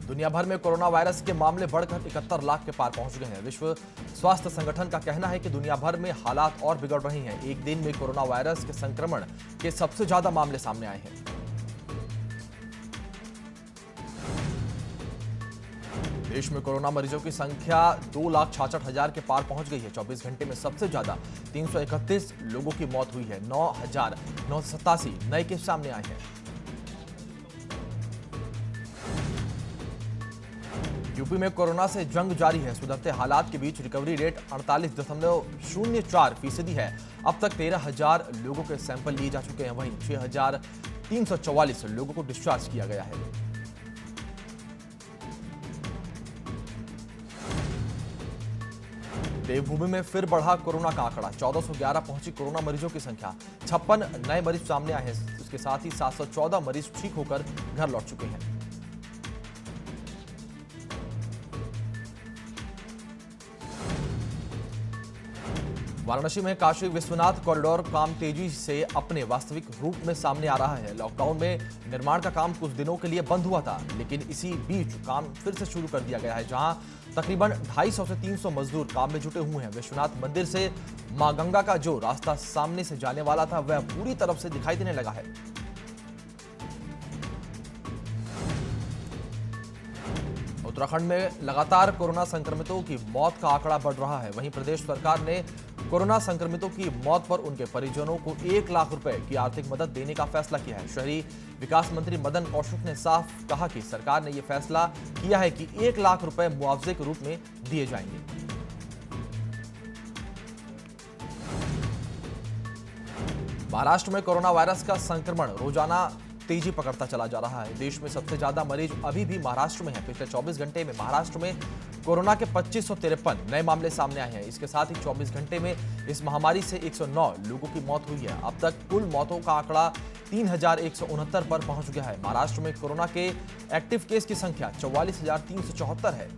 दुनिया भर में कोरोना वायरस के मामले बढ़कर 71 लाख के पार पहुंच गए हैं। विश्व स्वास्थ्य संगठन का कहना है कि दुनिया भर में हालात और बिगड़ रहे हैं। एक दिन में कोरोना वायरस के संक्रमण के सबसे ज्यादा मामले सामने आए हैं। देश में कोरोना मरीजों की संख्या 2,66,000 के पार पहुंच गई है। 24 घंटे में सबसे ज्यादा 331 लोगों की मौत हुई है। 9,987 नए केस सामने आए हैं। यूपी में कोरोना से जंग जारी है। सुधरते हालात के बीच रिकवरी रेट 48.04% है। अब तक 13,000 लोगों के सैंपल लिए जा चुके हैं। वहीं 6,344 लोगों को डिस्चार्ज किया गया है। देवभूमि में फिर बढ़ा कोरोना का आंकड़ा। 1411 पहुंची कोरोना मरीजों की संख्या। 56 नए मरीज सामने आए हैं। इसके साथ ही 714 मरीज ठीक होकर घर लौट चुके हैं। वाराणसी में काशी विश्वनाथ कॉरिडोर काम तेजी से अपने वास्तविक रूप में सामने आ रहा है। लॉकडाउन में निर्माण का काम कुछ दिनों के लिए बंद हुआ था, लेकिन इसी बीच काम फिर से शुरू कर दिया गया है, जहां तकरीबन 250 से 300 मजदूर काम में जुटे हुए हैं। विश्वनाथ मंदिर से मां गंगा का जो रास्ता सामने से जाने वाला था, वह पूरी तरफ से दिखाई देने लगा है। उत्तराखंड में लगातार कोरोना संक्रमितों की मौत का आंकड़ा बढ़ रहा है। वहीं प्रदेश सरकार ने कोरोना संक्रमितों की मौत पर उनके परिजनों को 1 लाख रुपए की आर्थिक मदद देने का फैसला किया है। शहरी विकास मंत्री मदन कौशिक ने साफ कहा कि सरकार ने यह फैसला किया है कि 1 लाख रुपए मुआवजे के रूप में दिए जाएंगे। महाराष्ट्र में कोरोना वायरस का संक्रमण रोजाना तेजी पकड़ता चला जा रहा है। देश में सबसे ज्यादा मरीज अभी भी महाराष्ट्र में हैं। पिछले 24 घंटे में महाराष्ट्र में कोरोना के 2553 नए मामले सामने आए हैं। इसके साथ ही 24 घंटे में इस महामारी से 109 लोगों की मौत हुई है। अब तक कुल मौतों का आंकड़ा 3,169 पर पहुंच गया है। महाराष्ट्र में कोरोना के एक्टिव केस की संख्या 44,374 है।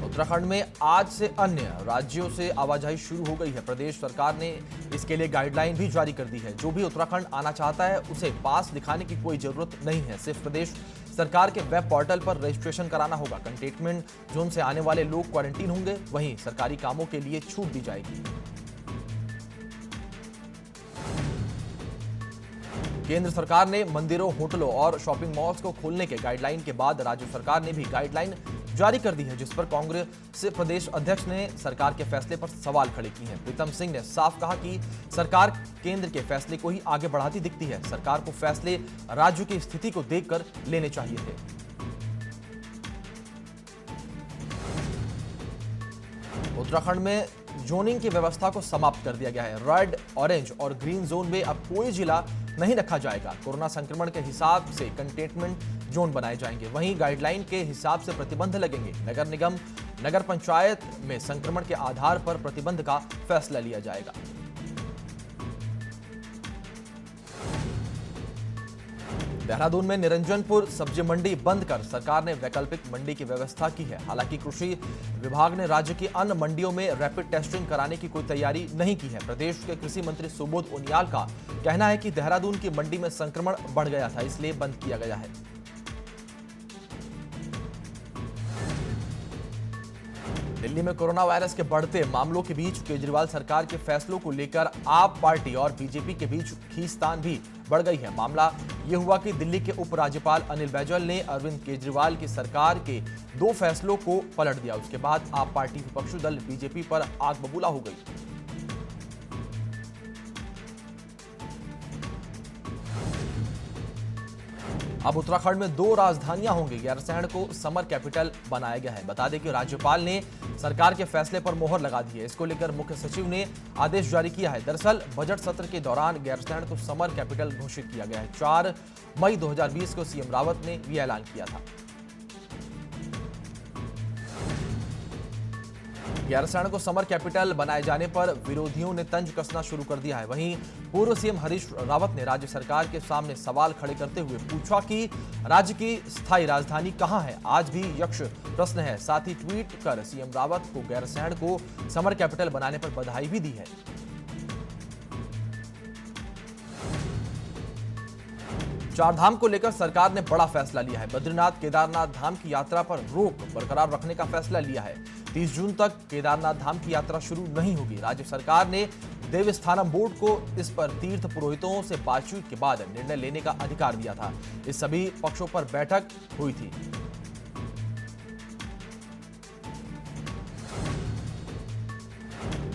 उत्तराखंड में आज से अन्य राज्यों से आवाजाही शुरू हो गई है। प्रदेश सरकार ने इसके लिए गाइडलाइन भी जारी कर दी है। जो भी उत्तराखंड आना चाहता है, उसे पास दिखाने की कोई जरूरत नहीं है। सिर्फ प्रदेश सरकार के वेब पोर्टल पर रजिस्ट्रेशन कराना होगा। कंटेनमेंट जोन से आने वाले लोग क्वारंटीन होंगे। वहीं सरकारी कामों के लिए छूट दी जाएगी। केंद्र सरकार ने मंदिरों, होटलों और शॉपिंग मॉल्स को खोलने के गाइडलाइन के बाद राज्य सरकार ने भी गाइडलाइन जारी कर दी है, जिस पर कांग्रेस प्रदेश अध्यक्ष ने सरकार के फैसले पर सवाल खड़े किए हैं। प्रीतम सिंह ने साफ कहा कि सरकार केंद्र के फैसले को ही आगे बढ़ाती दिखती है। सरकार को फैसले राज्य की स्थिति को देखकर लेने चाहिए थे। उत्तराखंड में जोनिंग की व्यवस्था को समाप्त कर दिया गया है। रेड, ऑरेंज और ग्रीन जोन में अब कोई जिला नहीं रखा जाएगा। कोरोना संक्रमण के हिसाब से कंटेनमेंट जोन बनाए जाएंगे। वहीं गाइडलाइन के हिसाब से प्रतिबंध लगेंगे। नगर निगम, नगर पंचायत में संक्रमण के आधार पर प्रतिबंध का फैसला लिया जाएगा। देहरादून में निरंजनपुर सब्जी मंडी बंद कर सरकार ने वैकल्पिक मंडी की व्यवस्था की है। हालांकि कृषि विभाग ने राज्य की अन्य मंडियों में रैपिड टेस्टिंग कराने की कोई तैयारी नहीं की है। प्रदेश के कृषि मंत्री सुबोध उनियाल का कहना है कि देहरादून की मंडी में संक्रमण बढ़ गया था, इसलिए बंद किया गया है। दिल्ली में कोरोना वायरस के बढ़ते मामलों के बीच केजरीवाल सरकार के फैसलों को लेकर आप पार्टी और बीजेपी के बीच खींचतान भी बढ़ गई है। मामला यह हुआ कि दिल्ली के उपराज्यपाल अनिल बैजल ने अरविंद केजरीवाल की सरकार के 2 फैसलों को पलट दिया। उसके बाद आप पार्टी विपक्षी दल बीजेपी पर आग बबूला हो गई। अब उत्तराखंड में 2 राजधानियां होंगी। गैरसैंण को समर कैपिटल बनाया गया है। बता दें कि राज्यपाल ने सरकार के फैसले पर मोहर लगा दी है। इसको लेकर मुख्य सचिव ने आदेश जारी किया है। दरअसल बजट सत्र के दौरान गैरसैंण को समर कैपिटल घोषित किया गया है। 4 मई 2020 को सीएम रावत ने यह ऐलान किया था। गैरसैंण को समर कैपिटल बनाए जाने पर विरोधियों ने तंज कसना शुरू कर दिया है। वहीं पूर्व सीएम हरीश रावत ने राज्य सरकार के सामने सवाल खड़े करते हुए पूछा कि राज्य की स्थायी राजधानी कहां है। आज भी यक्ष प्रश्न है। साथ ही ट्वीट कर सीएम रावत को गैरसैंण को समर कैपिटल बनाने पर बधाई भी दी है। चारधाम को लेकर सरकार ने बड़ा फैसला लिया है। बद्रीनाथ केदारनाथ धाम की यात्रा पर रोक बरकरार रखने का फैसला लिया है। 30 जून तक केदारनाथ धाम की यात्रा शुरू नहीं होगी। राज्य सरकार ने देवस्थानम बोर्ड को इस पर तीर्थ पुरोहितों से बातचीत के बाद निर्णय लेने का अधिकार दिया था। इस सभी पक्षों पर बैठक हुई थी।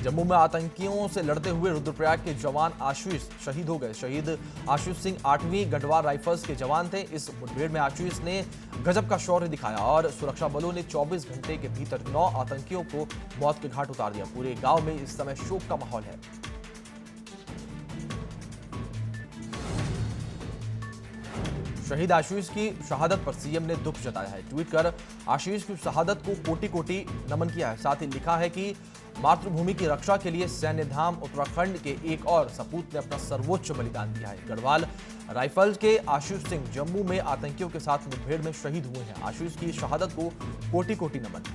जम्मू में आतंकियों से लड़ते हुए रुद्रप्रयाग के जवान आशीष शहीद हो गए। शहीद आशीष सिंह 8वीं गढ़वाल राइफल्स के जवान थे। इस मुठभेड़ में आशीष ने गजब का शौर्य दिखाया और सुरक्षा बलों ने 24 घंटे के भीतर 9 आतंकियों को मौत के घाट उतार दिया। पूरे गांव में इस समय शोक का माहौल है। शहीद आशीष की शहादत पर सीएम ने दुख जताया है। ट्वीट कर आशीष की शहादत को कोटि कोटि नमन किया है। साथ ही लिखा है कि मातृभूमि की रक्षा के लिए सैन्य धाम उत्तराखंड के एक और सपूत ने अपना सर्वोच्च बलिदान दिया है। गढ़वाल राइफल्स के आशीष सिंह जम्मू में आतंकियों के साथ मुठभेड़ में शहीद हुए हैं। आशीष की शहादत को कोटि कोटि नमन।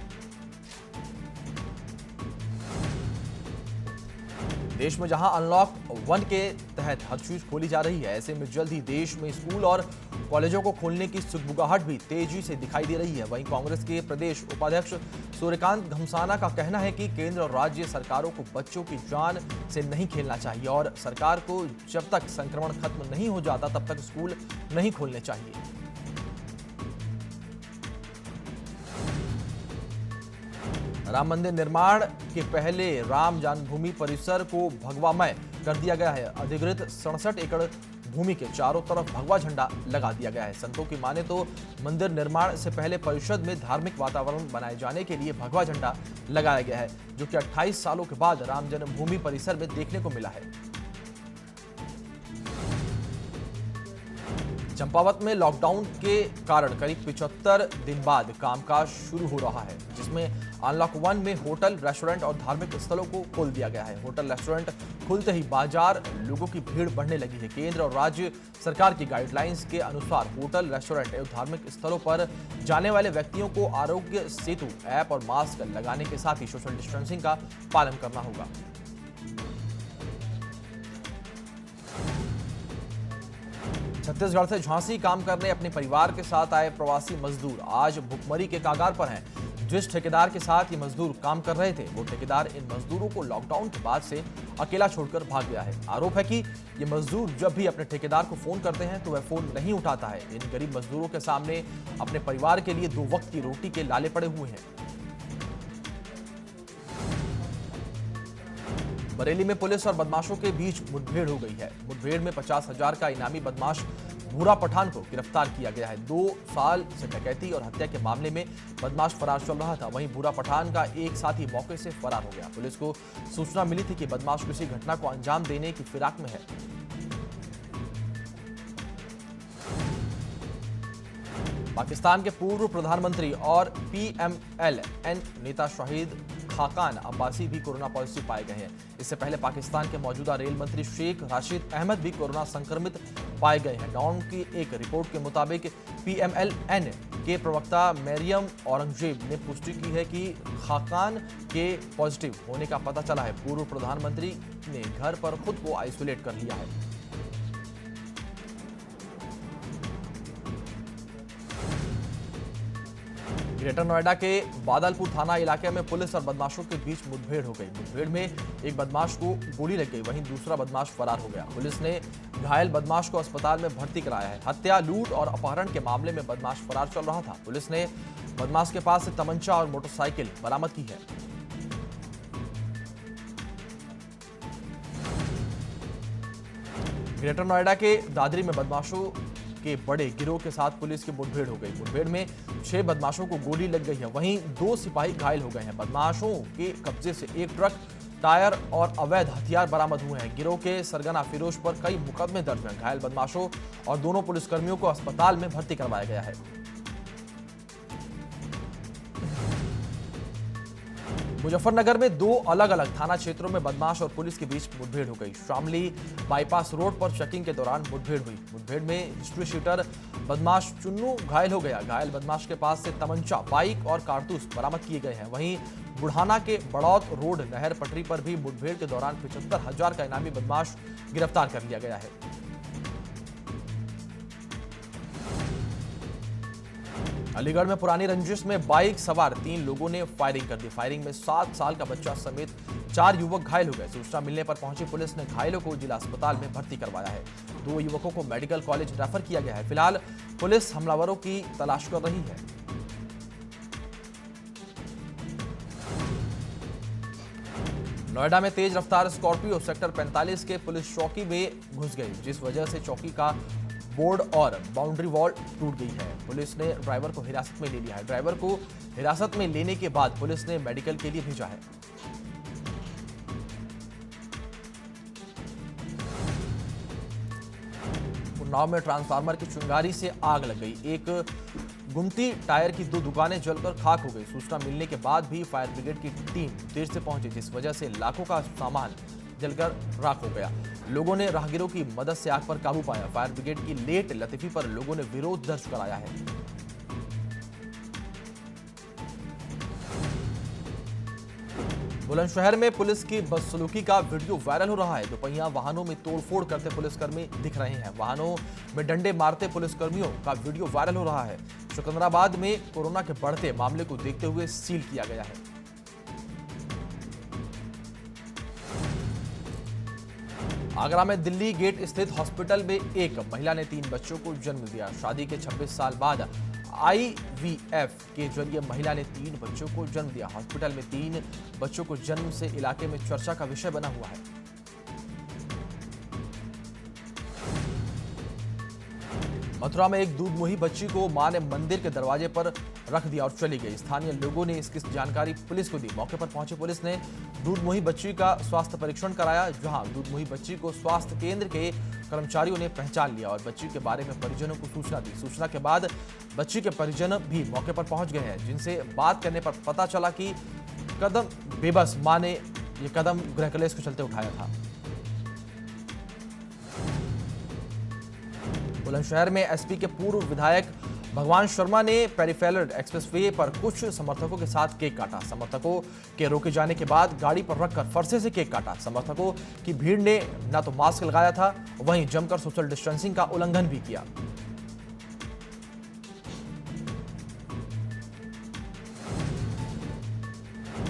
देश में जहां अनलॉक 1 के तहत हर चीज खोली जा रही है, ऐसे में जल्द ही देश में स्कूल और कॉलेजों को खोलने की सुगबुगाहट भी तेजी से दिखाई दे रही है। वहीं कांग्रेस के प्रदेश उपाध्यक्ष सूर्यकांत घमसाना का कहना है कि केंद्र और राज्य सरकारों को बच्चों की जान से नहीं खेलना चाहिए और सरकार को जब तक संक्रमण खत्म नहीं हो जाता तब तक स्कूल नहीं खोलने चाहिए। राम मंदिर निर्माण के पहले राम जन्मभूमि परिसर को भगवामय कर दिया गया है। अधिकृत 67 एकड़ भूमि के चारों तरफ भगवा झंडा लगा दिया गया है। संतों की माने तो मंदिर निर्माण से पहले परिषद में धार्मिक वातावरण बनाए जाने के लिए भगवा झंडा लगाया गया है, जो कि 28 सालों के बाद राम जन्मभूमि परिसर में देखने को मिला है। चंपावत में लॉकडाउन के कारण करीब 75 दिन बाद कामकाज शुरू हो रहा है, जिसमें अनलॉक 1 में होटल, रेस्टोरेंट और धार्मिक स्थलों को खोल दिया गया है। होटल, रेस्टोरेंट खुलते ही बाजार लोगों की भीड़ बढ़ने लगी है। केंद्र और राज्य सरकार की गाइडलाइंस के अनुसार होटल, रेस्टोरेंट एवं धार्मिक स्थलों पर जाने वाले व्यक्तियों को आरोग्य सेतु ऐप और मास्क लगाने के साथ ही सोशल डिस्टेंसिंग का पालन करना होगा। छत्तीसगढ़ से झांसी काम करने अपने परिवार के साथ आए प्रवासी मजदूर आज भुखमरी के कगार पर हैं। जिस ठेकेदार के साथ ये मजदूर काम कर रहे थे, वो ठेकेदार इन मजदूरों को लॉकडाउन के बाद से अकेला छोड़कर भाग गया है। आरोप है कि ये मजदूर जब भी अपने ठेकेदार को फोन करते हैं तो वह फोन नहीं उठाता है। इन गरीब मजदूरों के सामने अपने परिवार के लिए 2 वक्त की रोटी के लाले पड़े हुए हैं। बरेली में पुलिस और बदमाशों के बीच मुठभेड़ हो गई है। मुठभेड़ में 50,000 का इनामी बदमाश भूरा पठान को गिरफ्तार किया गया है। 2 साल से डकैती और हत्या के मामले में बदमाश फरार चल रहा था। वहीं भूरा पठान का एक साथी मौके से फरार हो गया। पुलिस को सूचना मिली थी कि बदमाश किसी घटना को अंजाम देने की फिराक में है। पाकिस्तान के पूर्व प्रधानमंत्री और PMLN नेता शाहिद खाकान अब्बासी भी कोरोना पॉजिटिव पाए गए हैं। इससे पहले पाकिस्तान के मौजूदा रेल मंत्री शेख राशिद अहमद भी कोरोना संक्रमित पाए गए हैं। डॉन की एक रिपोर्ट के मुताबिक PMLN के प्रवक्ता मरियम औरंगजेब ने पुष्टि की है कि खाकान के पॉजिटिव होने का पता चला है। पूर्व प्रधानमंत्री ने घर पर खुद को आइसोलेट कर लिया है। ग्रेटर नोएडा के बादलपुर थाना इलाके में पुलिस और बदमाशों के बीच मुठभेड़ हो गई। मुठभेड़ में एक बदमाश को गोली लग गई, वहीं दूसरा बदमाश फरार हो गया। पुलिस ने घायल बदमाश को अस्पताल में भर्ती कराया है। हत्या, लूट और अपहरण के मामले में बदमाश फरार चल रहा था। पुलिस ने बदमाश के पास से तमंचा और मोटरसाइकिल बरामद की है। ग्रेटर नोएडा के दादरी में बदमाशों के बड़े गिरोह के साथ पुलिस की मुठभेड़ हो गई। मुठभेड़ में 6 बदमाशों को गोली लग गई है, वहीं 2 सिपाही घायल हो गए हैं। बदमाशों के कब्जे से एक ट्रक, टायर और अवैध हथियार बरामद हुए हैं। गिरोह के सरगना फिरोज पर कई मुकदमे दर्ज हैं। घायल बदमाशों और दोनों पुलिसकर्मियों को अस्पताल में भर्ती करवाया गया है। मुजफ्फरनगर में 2 अलग अलग थाना क्षेत्रों में बदमाश और पुलिस के बीच मुठभेड़ हो गई। शामली बाईपास रोड पर चेकिंग के दौरान मुठभेड़ हुई। मुठभेड़ में हिस्ट्री शीटर बदमाश चुन्नू घायल हो गया। घायल बदमाश के पास से तमंचा, बाइक और कारतूस बरामद किए गए हैं। वहीं बुढ़ाना के बड़ौत रोड नहर पटरी पर भी मुठभेड़ के दौरान 75,000 का इनामी बदमाश गिरफ्तार कर लिया गया है। अलीगढ़ में पुरानी रंजिश में बाइक सवार 3 लोगों ने फायरिंग कर दी। फायरिंग में 7 साल का बच्चा समेत 4 युवक घायल हो गए। सूचना मिलने पर पहुंची पुलिस ने घायलों को जिला अस्पताल में भर्ती करवाया है। 2 युवकों को मेडिकल कॉलेज रेफर किया गया है। फिलहाल पुलिस हमलावरों की तलाश कर रही है। नोएडा में तेज रफ्तार स्कॉर्पियो सेक्टर 45 के पुलिस चौकी में घुस गई, जिस वजह से चौकी का बोर्ड और बाउंड्री वॉल टूट गई है। पुलिस ने ड्राइवर को हिरासत में ले लिया है। ड्राइवर को हिरासत में लेने के बाद पुलिस ने मेडिकल के लिए भेजा है। उन्नाव में ट्रांसफार्मर की चिंगारी से आग लग गई। एक गुमती टायर की 2 दुकानें जलकर खाक हो गई। सूचना मिलने के बाद भी फायर ब्रिगेड की टीम देर से पहुंची, जिस वजह से लाखों का सामान जलकर राख हो गया। लोगों ने राहगीरों की मदद से आग पर काबू पाया। फायर ब्रिगेड की लेट लतीफी पर लोगों ने विरोध दर्ज कराया है। बुलंदशहर में पुलिस की बदसलूकी का वीडियो वायरल हो रहा है। दोपहिया वाहनों में तोड़फोड़ करते पुलिसकर्मी दिख रहे हैं। वाहनों में डंडे मारते पुलिसकर्मियों का वीडियो वायरल हो रहा है। सिकंदराबाद में कोरोना के बढ़ते मामले को देखते हुए सील किया गया है। आगरा में दिल्ली गेट स्थित हॉस्पिटल में एक महिला ने 3 बच्चों को जन्म दिया। शादी के 26 साल बाद IVF के जरिए महिला ने 3 बच्चों को जन्म दिया। हॉस्पिटल में 3 बच्चों को जन्म से इलाके में चर्चा का विषय बना हुआ है। मथुरा में एक दूधमुही बच्ची को मां ने मंदिर के दरवाजे पर रख दिया और चली गई। स्थानीय लोगों ने इसकी जानकारी पुलिस को दी। मौके पर पहुंची पुलिस ने दूधमुही बच्ची का स्वास्थ्य परीक्षण कराया, जहां दूधमुही बच्ची को स्वास्थ्य केंद्र के कर्मचारियों ने पहचान लिया और बच्ची के बारे में परिजनों को सूचना दी। सूचना के बाद बच्ची के परिजन भी मौके पर पहुंच गए हैं, जिनसे बात करने पर पता चला कि कदम बेबस मां ने यह कदम गृह कलेश के चलते उठाया था। बुलंदशहर में एसपी के पूर्व विधायक भगवान शर्मा ने पेरीफेरल एक्सप्रेसवे पर कुछ समर्थकों के साथ केक काटा। समर्थकों के रोके जाने के बाद गाड़ी पर रखकर फरसे से केक काटा। समर्थकों की भीड़ ने न तो मास्क लगाया था, वहीं जमकर सोशल डिस्टेंसिंग का उल्लंघन भी किया।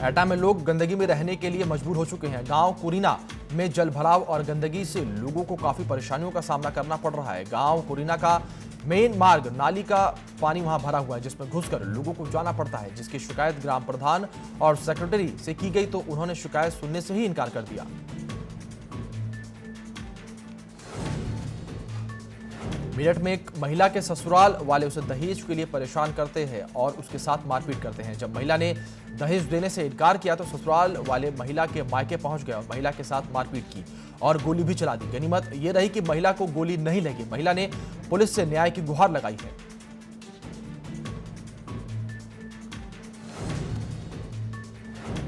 एटा में लोग गंदगी में रहने के लिए मजबूर हो चुके हैं। गांव कुरीना में जल भराव और गंदगी से लोगों को काफी परेशानियों का सामना करना पड़ रहा है। गांव कुरीना का मेन मार्ग नाली का पानी वहां भरा हुआ है, जिसमें घुसकर लोगों को जाना पड़ता है, जिसकी शिकायत ग्राम प्रधान और सेक्रेटरी से की गई तो उन्होंने शिकायत सुनने से ही इनकार कर दिया। मेरठ में एक महिला के ससुराल वाले उसे दहेज के लिए परेशान करते हैं और उसके साथ मारपीट करते हैं। जब महिला ने दहेज देने से इनकार किया तो ससुराल वाले महिला के मायके पहुंच गए और महिला के साथ मारपीट की और गोली भी चला दी। गनीमत यह रही कि महिला को गोली नहीं लगी। महिला ने पुलिस से न्याय की गुहार लगाई है।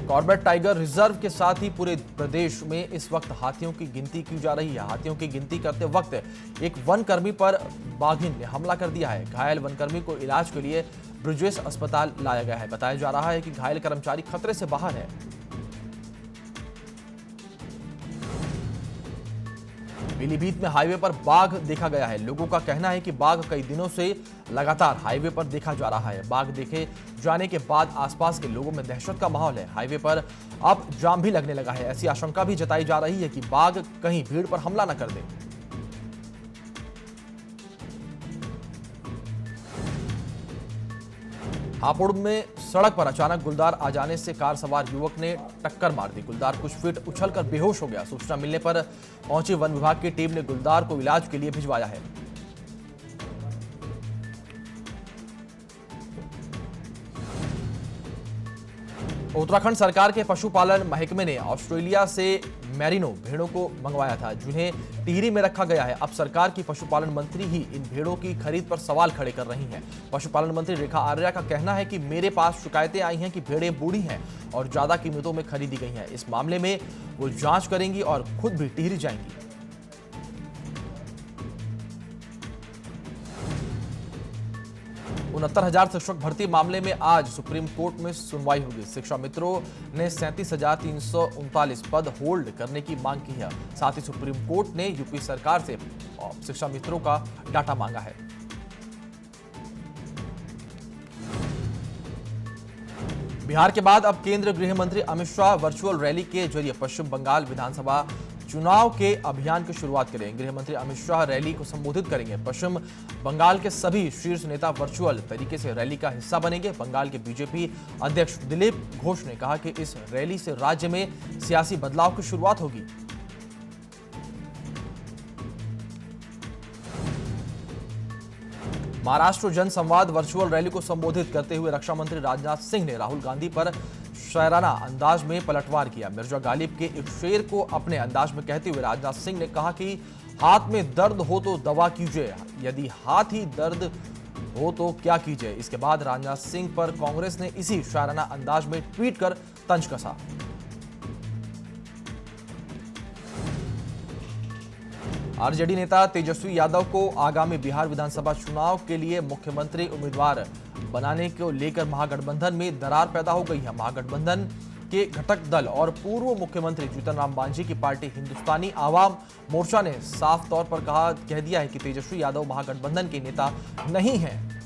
कॉर्बेट टाइगर रिजर्व के साथ ही पूरे प्रदेश में इस वक्त हाथियों की गिनती की जा रही है। हाथियों की गिनती करते वक्त एक वनकर्मी पर बाघिन ने हमला कर दिया है। घायल वनकर्मी को इलाज के लिए ब्रिजेश अस्पताल लाया गया है। बताया जा रहा है कि घायल कर्मचारी खतरे से बाहर है। पीलीभीत में हाईवे पर बाघ देखा गया है। लोगों का कहना है कि बाघ कई दिनों से लगातार हाईवे पर देखा जा रहा है। बाघ देखे जाने के बाद आसपास के लोगों में दहशत का माहौल है। हाईवे पर अब जाम भी लगने लगा है। ऐसी आशंका भी जताई जा रही है कि बाघ कहीं भीड़ पर हमला न कर दे। हापुड़ में सड़क पर अचानक गुलदार आ जाने से कार सवार युवक ने टक्कर मार दी। गुलदार कुछ फीट उछलकर बेहोश हो गया। सूचना मिलने पर पहुंची वन विभाग की टीम ने गुलदार को इलाज के लिए भिजवाया है। उत्तराखंड सरकार के पशुपालन महकमे ने ऑस्ट्रेलिया से मैरिनो भेड़ों को मंगवाया था, जिन्हें टिहरी में रखा गया है। अब सरकार की पशुपालन मंत्री ही इन भेड़ों की खरीद पर सवाल खड़े कर रही हैं। पशुपालन मंत्री रेखा आर्या का कहना है कि मेरे पास शिकायतें आई हैं कि भेड़ें बूढ़ी हैं और ज्यादा कीमतों में खरीदी गई हैं। इस मामले में वो जांच करेंगी और खुद भी टिहरी जाएंगी। 69,000 शिक्षक भर्ती मामले में आज सुप्रीम कोर्ट में सुनवाई होगी। शिक्षा मित्रों ने 37,339 पद होल्ड करने की मांग की है। साथ ही सुप्रीम कोर्ट ने यूपी सरकार से शिक्षा मित्रों का डाटा मांगा है। बिहार के बाद अब केंद्रीय गृह मंत्री अमित शाह वर्चुअल रैली के जरिए पश्चिम बंगाल विधानसभा चुनाव के अभियान की शुरुआत करेंगे। गृह मंत्री अमित शाह रैली को संबोधित करेंगे। पश्चिम बंगाल के सभी शीर्ष नेता वर्चुअल तरीके से रैली का हिस्सा बनेंगे। बंगाल के बीजेपी अध्यक्ष दिलीप घोष ने कहा कि इस रैली से राज्य में सियासी बदलाव की शुरुआत होगी। महाराष्ट्र जनसंवाद वर्चुअल रैली को संबोधित करते हुए रक्षा मंत्री राजनाथ सिंह ने राहुल गांधी पर शायराना अंदाज में पलटवार किया। मिर्जा गालिब के एक शेर को अपने अंदाज में कहते हुए राजनाथ सिंह ने कहा कि हाथ में दर्द हो तो दवा कीजिए, यदि हाथ ही दर्द हो तो क्या कीजिए। इसके बाद राजनाथ सिंह पर कांग्रेस ने इसी शायराना अंदाज में ट्वीट कर तंज कसा। आरजेडी नेता तेजस्वी यादव को आगामी बिहार विधानसभा चुनाव के लिए मुख्यमंत्री उम्मीदवार बनाने को लेकर महागठबंधन में दरार पैदा हो गई है। महागठबंधन के घटक दल और पूर्व मुख्यमंत्री जीतन राम मांझी की पार्टी हिंदुस्तानी आवाम मोर्चा ने साफ तौर पर कह दिया है कि तेजस्वी यादव महागठबंधन के नेता नहीं हैं।